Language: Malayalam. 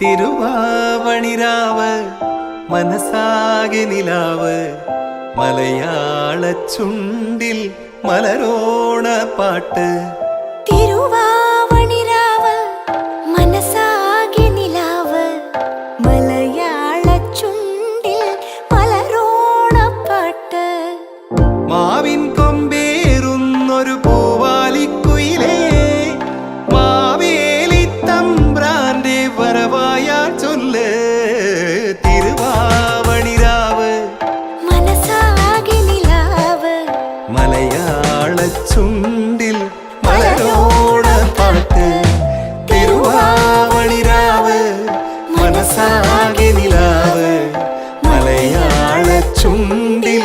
തിരുവാവണിരാവ് മനസാകെ നിലാവ് മലയാള ചുണ്ടിൽ മലരോണ പാട്ട്. തിരുവാവണിരാവ് മനസാകെ നിലാവ് മലയാള ചുണ്ടിൽ മലരോണ പാട്ട്. മാവിൻ കൊമ്പേറുന്നൊരു പൂവാലിക്കുയിലേ മാവേലി തമ്പ്രാന്റെ വരവായാ ചൊല്ല്. തിരുവാവണിരാവ് മനസാകെ നിലാവ് മലയാള ചുണ്ടിൽ മലരോണ പാട്ട്. തിരുവാവണിരാവ് മനസാകെ നിലാവ് മലയാള ചുണ്ടിൽ